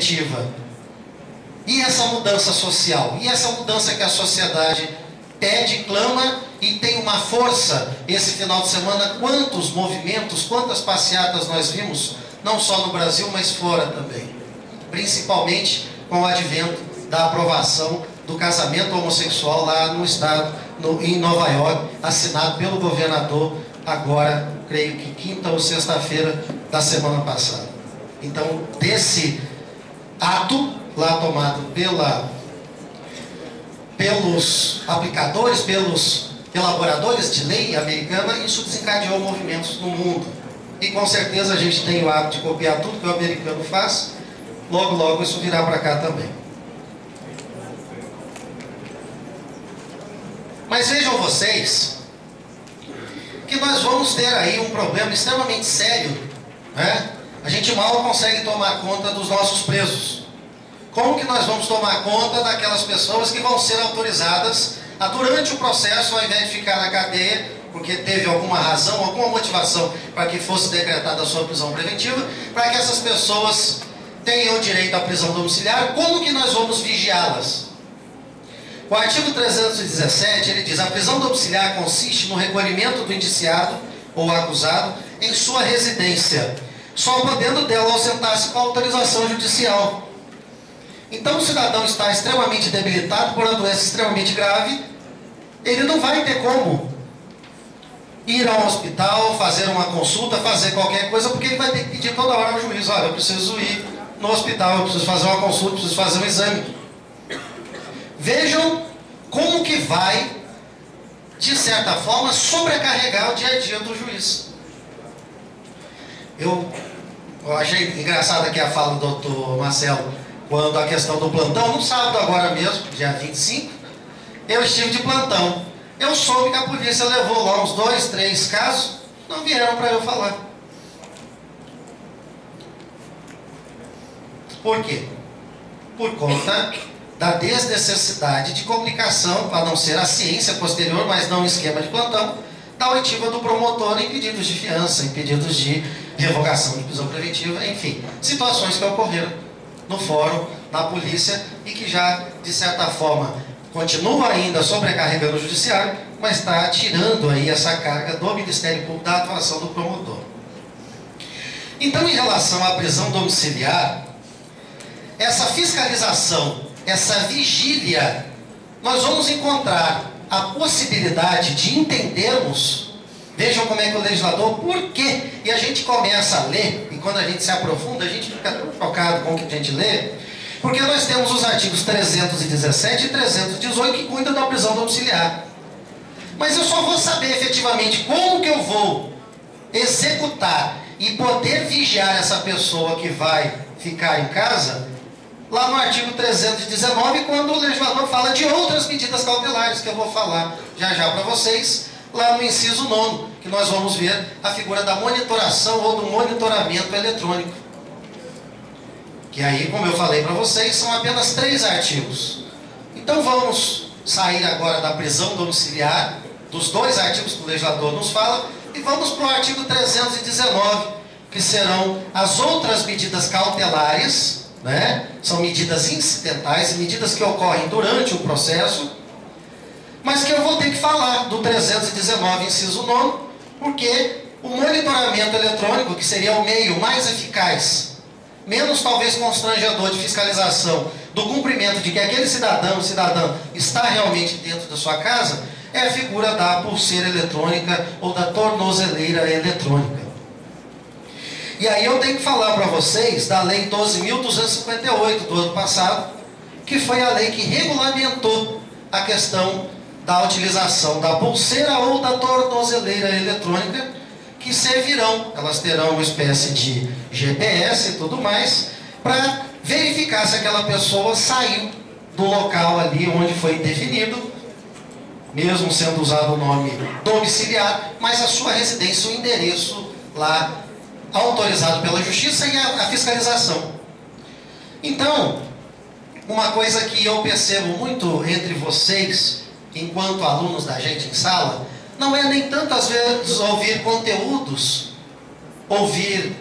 preventiva? E essa mudança social? E essa mudança que a sociedade pede, clama e tem uma força? Esse final de semana, quantos movimentos, quantas passeatas nós vimos, não só no Brasil, mas fora também. Principalmente com o advento da aprovação do casamento homossexual lá no estado, em Nova York, assinado pelo governador agora, creio que quinta ou sexta-feira da semana passada. Então, desse ato lá tomado pelos aplicadores, pelos elaboradores de lei americana, isso desencadeou movimentos no mundo. E com certeza a gente tem o hábito de copiar tudo que o americano faz, logo logo isso virá para cá também. Mas vejam vocês que nós vamos ter aí um problema extremamente sério, né? A gente mal consegue tomar conta dos nossos presos. Como que nós vamos tomar conta daquelas pessoas que vão ser autorizadas a, durante o processo, ao invés de ficar na cadeia, porque teve alguma razão, alguma motivação para que fosse decretada a sua prisão preventiva, para que essas pessoas tenham direito à prisão domiciliar? Como que nós vamos vigiá-las? O artigo 317, ele diz: a prisão domiciliar consiste no recolhimento do indiciado ou acusado em sua residência, só podendo dela ausentar-se com autorização judicial. Então, o cidadão está extremamente debilitado por uma doença extremamente grave, ele não vai ter como ir ao hospital, fazer uma consulta, fazer qualquer coisa, porque ele vai ter que pedir toda hora ao juiz: olha, eu preciso ir no hospital, eu preciso fazer uma consulta, eu preciso fazer um exame. Vejam como que vai, de certa forma, sobrecarregar o dia a dia do juiz. Eu achei engraçada aqui a fala do Dr. Marcelo, quando a questão do plantão, no sábado agora mesmo, dia 25, eu estive de plantão. Eu soube que a polícia levou lá uns 2, 3 casos, não vieram para eu falar. Por quê? Por conta da desnecessidade de comunicação, para não ser a ciência posterior, mas não um esquema de plantão, da oitiva do promotor em pedidos de fiança, em pedidos de revogação de prisão preventiva, enfim, situações que ocorreram no fórum, na polícia, e que já, de certa forma, continua ainda sobrecarregando o judiciário, mas está tirando aí essa carga do Ministério Público da atuação do promotor. Então, em relação à prisão domiciliar, essa fiscalização, essa vigília, nós vamos encontrar a possibilidade de entendermos, vejam como é que o legislador, por quê? E a gente começa a ler, e quando a gente se aprofunda, a gente fica tão focado com o que a gente lê, porque nós temos os artigos 317 e 318 que cuidam da prisão domiciliar. Mas eu só vou saber efetivamente como que eu vou executar e poder vigiar essa pessoa que vai ficar em casa lá no artigo 319, quando o legislador fala de outras medidas cautelares, que eu vou falar já já para vocês, lá no inciso 9, que nós vamos ver a figura da monitoração ou do monitoramento eletrônico. Que aí, como eu falei para vocês, são apenas 3 artigos. Então vamos sair agora da prisão domiciliar, dos 2 artigos que o legislador nos fala, e vamos para o artigo 319, que serão as outras medidas cautelares, né? São medidas incidentais, medidas que ocorrem durante o processo, mas que eu vou ter que falar do 319, inciso 9, porque o monitoramento eletrônico, que seria o meio mais eficaz, menos talvez constrangedor de fiscalização do cumprimento de que aquele cidadão está realmente dentro da sua casa, é a figura da pulseira eletrônica ou da tornozeleira eletrônica. E aí eu tenho que falar para vocês da Lei 12.258 do ano passado, que foi a lei que regulamentou a questão da utilização da pulseira ou da tornozeleira eletrônica, que servirão, elas terão uma espécie de GPS e tudo mais, para verificar se aquela pessoa saiu do local ali onde foi definido, mesmo sendo usado o nome domiciliar, mas a sua residência, o endereço lá autorizado pela justiça e a fiscalização. Então, uma coisa que eu percebo muito entre vocês, enquanto alunos da gente em sala, não é nem tanto às vezes ouvir conteúdos, ouvir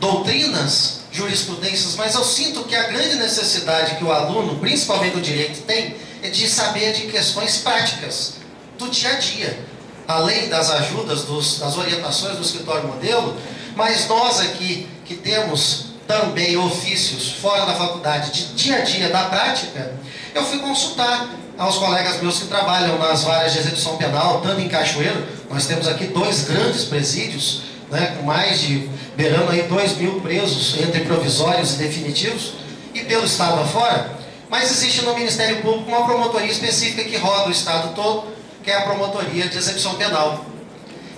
doutrinas jurisprudências, mas eu sinto que a grande necessidade que o aluno, principalmente do direito, tem é de saber de questões práticas do dia a dia, além das ajudas, das orientações do escritório modelo, mas nós aqui que temos também ofícios fora da faculdade, de dia a dia, da prática, eu fui consultar aos colegas meus que trabalham nas varas de execução penal, tanto em Cachoeiro, nós temos aqui 2 grandes presídios, né, com mais de, beirando aí 2.000 presos, entre provisórios e definitivos, e pelo estado afora, mas existe no Ministério Público uma promotoria específica que roda o estado todo, que é a promotoria de execução penal.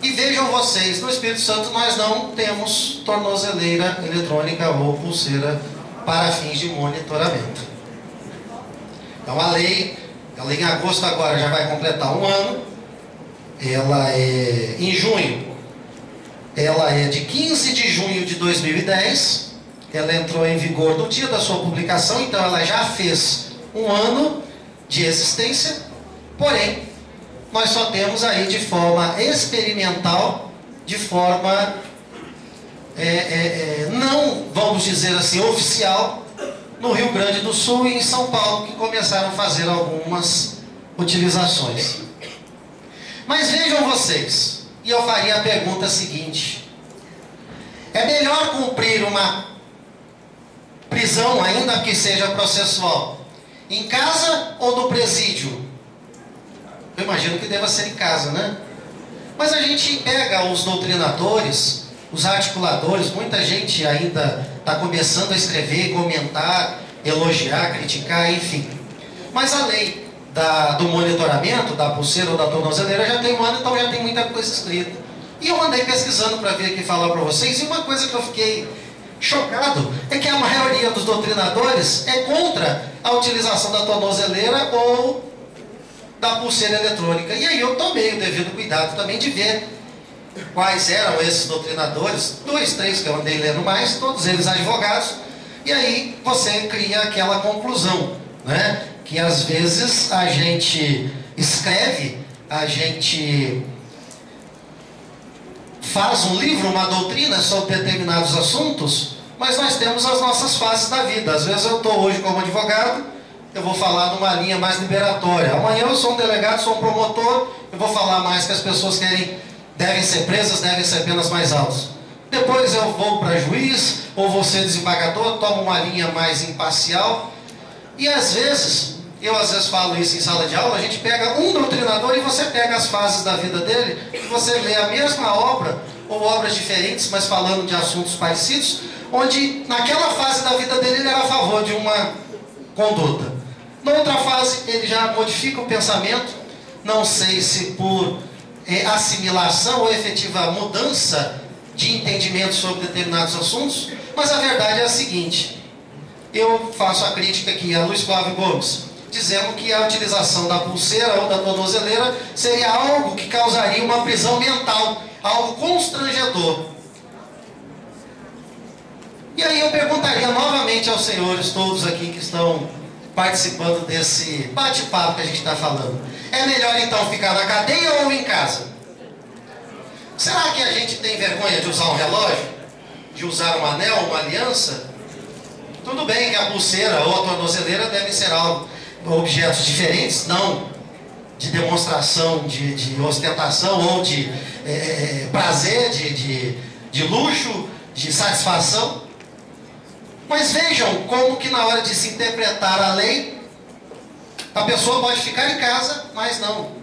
E vejam vocês, no Espírito Santo nós não temos tornozeleira eletrônica ou pulseira para fins de monitoramento. Então a lei em agosto agora já vai completar 1 ano, ela é em junho, ela é de 15 de junho de 2010, ela entrou em vigor no dia da sua publicação, então ela já fez 1 ano de existência, porém, nós só temos aí de forma experimental, de forma, não, vamos dizer assim, oficial, no Rio Grande do Sul e em São Paulo, que começaram a fazer algumas utilizações. Mas vejam vocês, e eu faria a pergunta seguinte: é melhor cumprir uma prisão, ainda que seja processual, em casa ou no presídio? Eu imagino que deva ser em casa, né? Mas a gente pega os doutrinadores, os articuladores, muita gente ainda está começando a escrever, comentar, elogiar, criticar, enfim. Mas a lei do monitoramento, da pulseira ou da tornozeleira já tem 1 ano, então já tem muita coisa escrita. E eu andei pesquisando para vir aqui falar para vocês, e uma coisa que eu fiquei chocado é que a maioria dos doutrinadores é contra a utilização da tornozeleira ou da pulseira eletrônica. E aí eu tomei o devido cuidado também de ver quais eram esses doutrinadores, 2, 3 que eu andei lendo mais, todos eles advogados, e aí você cria aquela conclusão, né? Que às vezes a gente escreve, a gente faz um livro, uma doutrina sobre determinados assuntos, mas nós temos as nossas fases da vida. Às vezes eu estou hoje como advogado, eu vou falar numa linha mais liberatória. Amanhã eu sou um delegado, sou um promotor, eu vou falar mais que as pessoas devem ser presas, devem ser penas mais altas. Depois eu vou para juiz, ou vou ser desembargador, tomo uma linha mais imparcial. E às vezes falo isso em sala de aula, a gente pega um doutrinador e você pega as fases da vida dele, e você lê a mesma obra, ou obras diferentes, mas falando de assuntos parecidos, onde naquela fase da vida dele ele era a favor de uma conduta. Na outra fase ele já modifica o pensamento, não sei se por assimilação ou efetiva mudança de entendimento sobre determinados assuntos, mas a verdade é a seguinte: eu faço a crítica aqui a Luiz Flávio Gomes, dizendo que a utilização da pulseira ou da tornozeleira seria algo que causaria uma prisão mental, algo constrangedor. E aí eu perguntaria novamente aos senhores todos aqui que estão participando desse bate-papo que a gente está falando: é melhor então ficar na cadeia ou em casa? Será que a gente tem vergonha de usar um relógio? De usar um anel, uma aliança? Tudo bem que a pulseira ou a tornozeleira devem ser objetos diferentes, não de demonstração, de ostentação ou de prazer, de luxo, de satisfação. Mas vejam como que na hora de se interpretar a lei, a pessoa pode ficar em casa, mas não.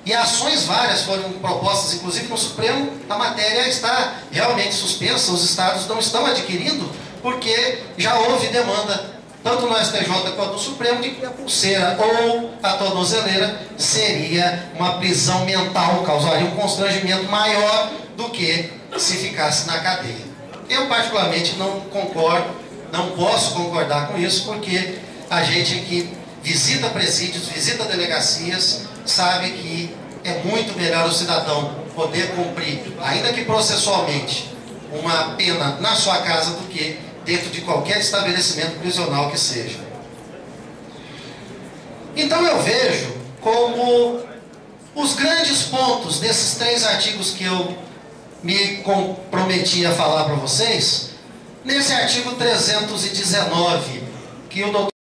E ações várias foram propostas, inclusive no Supremo, a matéria está realmente suspensa, os estados não estão adquirindo, porque já houve demanda, tanto no STJ quanto no Supremo, de que a pulseira ou a tornozeleira seria uma prisão mental, causaria um constrangimento maior do que se ficasse na cadeia. Eu particularmente não concordo, não posso concordar com isso, porque a gente que visita presídios, visita delegacias, sabe que é muito melhor o cidadão poder cumprir, ainda que processualmente, uma pena na sua casa do que dentro de qualquer estabelecimento prisional que seja. Então eu vejo como os grandes pontos desses 3 artigos que eu me comprometi a falar para vocês Nesse artigo 319, que o doutor